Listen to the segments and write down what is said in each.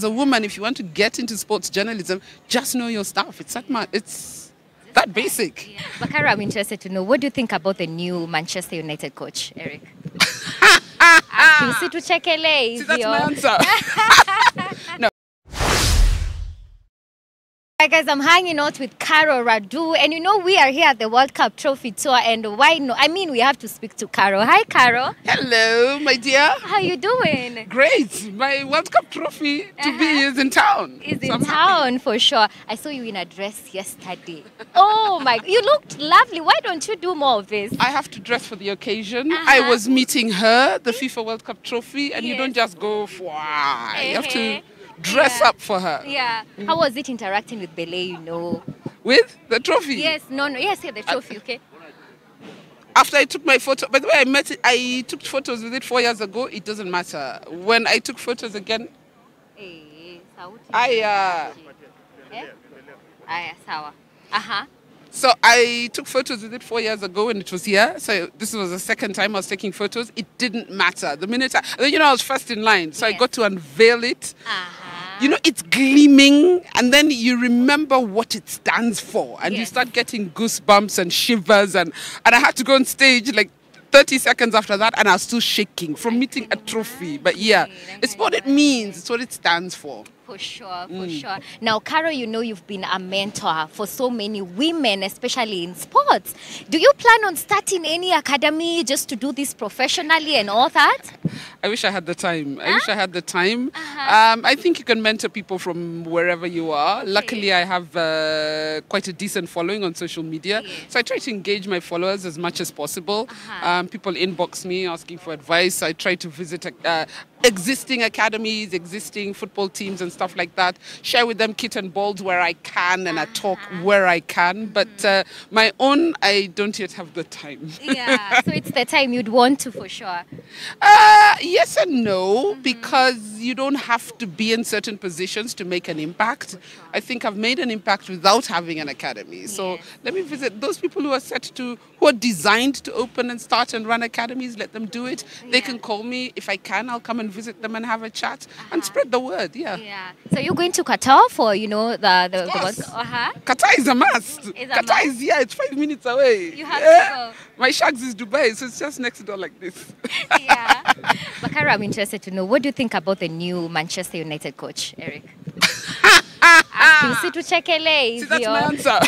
as a woman, if you want to get into sports journalism, just know your stuff. It's that basic. Yeah. Bakaro, I'm interested to know, what do you think about the new Manchester United coach, Eric? See, that's my answer. No. Hi guys, I'm hanging out with Caro Radull, and you know we are here at the World Cup Trophy Tour, and why not? I mean, we have to speak to Caro. Hi, Caro. Hello, my dear. How you doing? Great. My World Cup trophy to be is in town. Is in town for sure. I saw you in a dress yesterday. Oh my! You looked lovely. Why don't you do more of this? I have to dress for the occasion. I was meeting her, the FIFA World Cup trophy, and you don't just go for. You have to dress up for her. Yeah. How was it interacting with Bele, you know? With the trophy? Yes, yes, the trophy, okay. After I took my photo, by the way, I took photos with it 4 years ago. It doesn't matter. When I took photos again, So I took photos with it 4 years ago when it was here. So this was the second time I was taking photos. It didn't matter. The minute I was first in line, so I got to unveil it. You know, it's gleaming, and then you remember what it stands for, and you start getting goosebumps and shivers, and I had to go on stage like 30 seconds after that, and I was still shaking from meeting a trophy. But yeah, it's what it means. It's what it stands for. For sure, for sure. Now, Caro, you know you've been a mentor for so many women, especially in sports. Do you plan on starting any academy just to do this professionally and all that? I wish I had the time. I think you can mentor people from wherever you are. Luckily, I have quite a decent following on social media. So I try to engage my followers as much as possible. People inbox me asking for advice. I try to visit existing academies, existing football teams and stuff like that. Share with them kit and balls where I can, and I talk where I can. But my own, I don't yet have the time. Yeah, so it's the time you'd want to for sure. Yes and no, because you don't have to be in certain positions to make an impact. I think I've made an impact without having an academy. So let me visit those people who are designed to open and start and run academies. Let them do it. They can call me. If I can, I'll come and visit them and have a chat and spread the word. Yeah. So you're going to Qatar for, you know, the Qatar is a must. Qatar is here. It's 5 minutes away. You have to go. My shags is Dubai, so it's just next door like this. Bakaro, I'm interested to know, what do you think about the new Manchester United coach, Eric? See, that's my answer.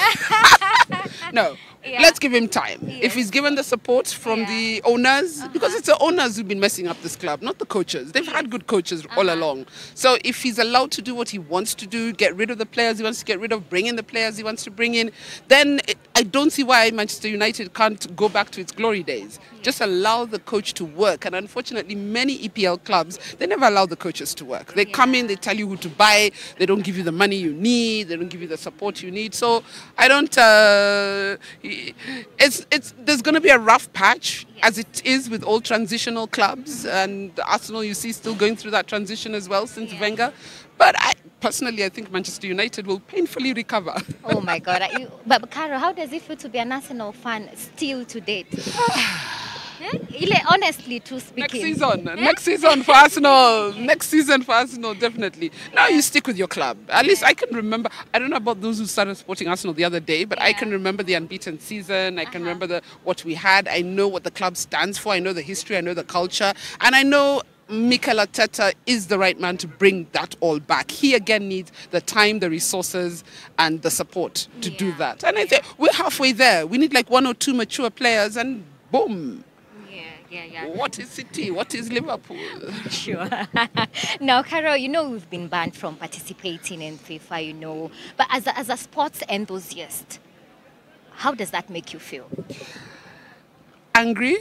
No. Let's give him time. If he's given the support from the owners, because it's the owners who've been messing up this club, not the coaches. They've had good coaches all along. So if he's allowed to do what he wants to do, get rid of the players he wants to get rid of, bring in the players he wants to bring in, then I don't see why Manchester United can't go back to its glory days. Just allow the coach to work. And unfortunately, many EPL clubs, they never allow the coaches to work. They come in, they tell you who to buy, they don't give you the money you need, they don't give you the support you need. So I don't... there's going to be a rough patch, as it is with all transitional clubs, and Arsenal, you see, still going through that transition as well since Wenger. But personally, I think Manchester United will painfully recover. Oh my God! But Caro, how does it feel to be an Arsenal fan still to date? Honestly, to speaking. Next season for Arsenal. Next season for Arsenal, definitely. Now you stick with your club. At least I can remember. I don't know about those who started supporting Arsenal the other day, but I can remember the unbeaten season. I can remember what we had. I know what the club stands for. I know the history. I know the culture, and I know Mikel Arteta is the right man to bring that all back. He again needs the time, the resources, and the support to do that. And I think we're halfway there. We need like 1 or 2 mature players, and boom. What is City? What is Liverpool? Sure. Now, Caro, you know we've been banned from participating in FIFA, you know. But as a sports enthusiast, how does that make you feel? Angry.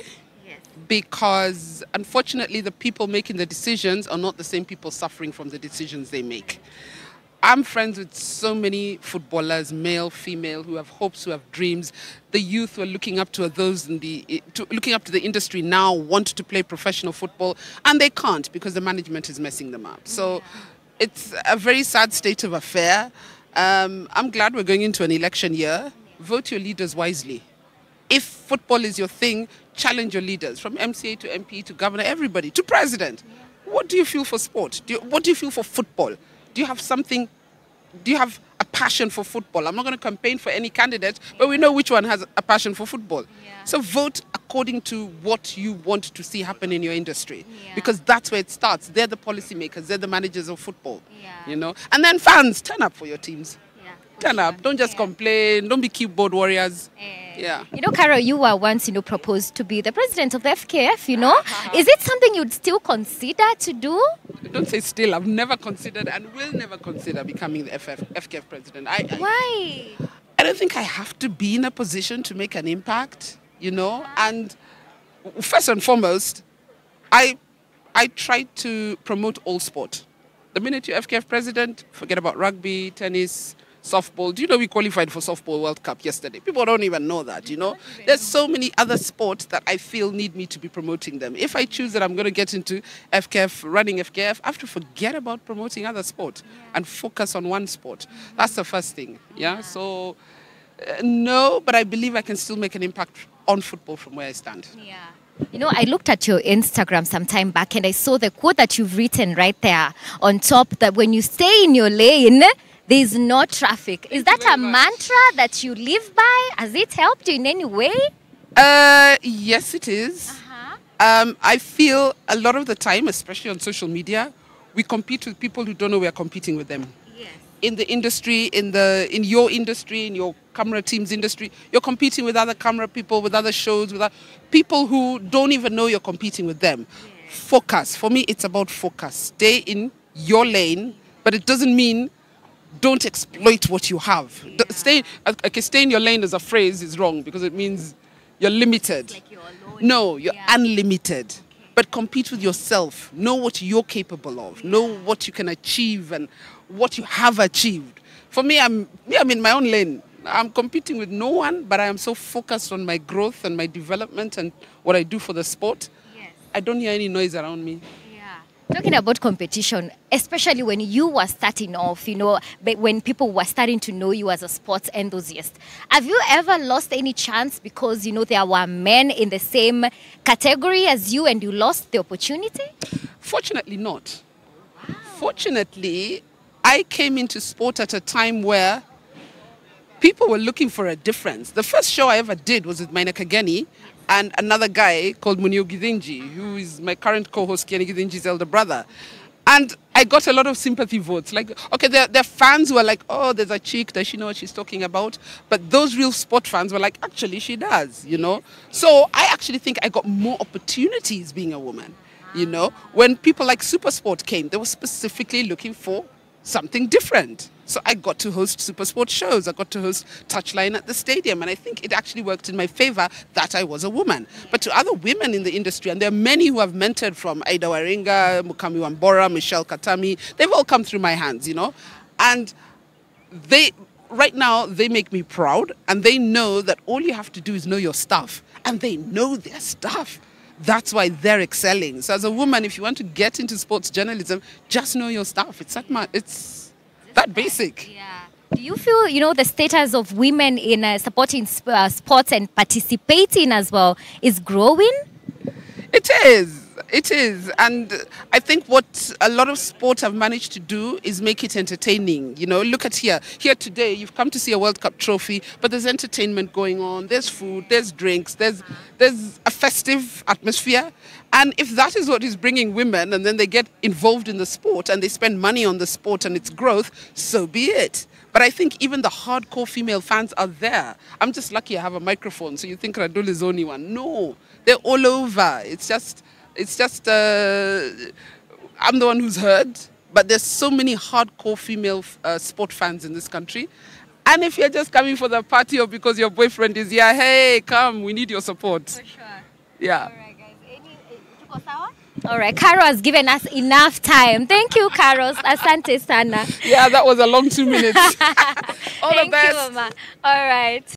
Because unfortunately the people making the decisions are not the same people suffering from the decisions they make. I'm friends with so many footballers, male, female, who have hopes, who have dreams. The youth who are looking up to looking up to the industry now, want to play professional football, and they can't because the management is messing them up. So it's a very sad state of affair. I'm glad we're going into an election year. Vote your leaders wisely. If football is your thing, challenge your leaders, from MCA to MP to governor, everybody, to president. What do you feel for sport? What do you feel for football? Do you have something? Do you have a passion for football? I'm not going to campaign for any candidate, but we know which one has a passion for football. Yeah. So vote according to what you want to see happen in your industry, Yeah. because that's where it starts. They're the policymakers, they're the managers of football, Yeah. you know. And then fans, turn up for your teams. Yeah, for Turn up. sure. Don't just Yeah. complain. Don't be keyboard warriors. Yeah. You know, Carol, you were once, proposed to be the president of the FKF, Is it something you'd still consider to do? Don't say still. I've never considered and will never consider becoming the FKF president. Why? I don't think I have to be in a position to make an impact, And first and foremost, I try to promote all sport. The minute you're FKF president, forget about rugby, tennis, softball. Do you know we qualified for Softball World Cup yesterday? People don't even know that, There's so many other sports that I feel need me to be promoting them. If I choose that I'm going to get into FKF, running FKF, I have to forget about promoting other sports and focus on one sport. That's the first thing, So, no, but I believe I can still make an impact on football from where I stand. Yeah. I looked at your Instagram some time back and I saw the quote that you've written right there on top, that when you stay in your lane, there's no traffic. Is that a mantra that you live by? Has it helped you in any way? Yes, it is. I feel a lot of the time, especially on social media, we compete with people who don't know we are competing with them. Yes. In the industry, in your industry, in your camera team's industry, you're competing with other camera people, with other shows, with people who don't even know you're competing with them. Yes. Focus. For me, it's about focus. Stay in your lane, but it doesn't mean don't exploit what you have. Yeah. Stay in your lane as a phrase is wrong, because it means you're limited. Like you're alone. No, you're unlimited. Okay. But compete with yourself. Know what you're capable of. Know what you can achieve and what you have achieved. For me, I'm in my own lane. I'm competing with no one, but I am so focused on my growth and my development and what I do for the sport. Yes. I don't hear any noise around me. Talking about competition, especially when you were starting off, when people were starting to know you as a sports enthusiast, have you ever lost any chance because, there were men in the same category as you and you lost the opportunity? Fortunately not. Wow. Fortunately, I came into sport at a time where people were looking for a difference. The first show I ever did was with Maina Kageni and another guy called Munio Githinji, who is my current co-host, Kieni Githinji's elder brother. And I got a lot of sympathy votes. Like, okay, there are fans who are like, oh, there's a chick, does she know what she's talking about? But those real sport fans were like, actually, she does, So I actually think I got more opportunities being a woman, When people like Supersport came, they were specifically looking for something different. So I got to host Supersport shows. I got to host Touchline at the stadium. And I think it actually worked in my favor that I was a woman. But to other women in the industry, and there are many who have mentored from Aida Waringa, Mukami Wambora, Michelle Katami, they've all come through my hands, And right now, they make me proud. And they know that all you have to do is know your stuff. And they know their stuff. That's why they're excelling. So as a woman, if you want to get into sports journalism, just know your stuff. It's that basic. Yeah. Do you feel, the status of women in supporting sports and participating as well is growing? It is. It is. And I think what a lot of sports have managed to do is make it entertaining. Look at here. Here today, you've come to see a World Cup trophy, but there's entertainment going on. There's food, there's drinks, there's a festive atmosphere. And if that is what is bringing women, and then they get involved in the sport and they spend money on the sport and its growth, so be it. But I think even the hardcore female fans are there. I'm just lucky I have a microphone, so you think Radull is the only one. No, they're all over. It's just I'm the one who's heard, but there's so many hardcore female sport fans in this country. And if you're just coming for the party or because your boyfriend is here, hey, come, we need your support. For sure. Yeah. All right, guys. All right, Caro has given us enough time. Thank you, Caro. Asante sana. Yeah, that was a long 2 minutes. All the best. Thank you, Mama. All right.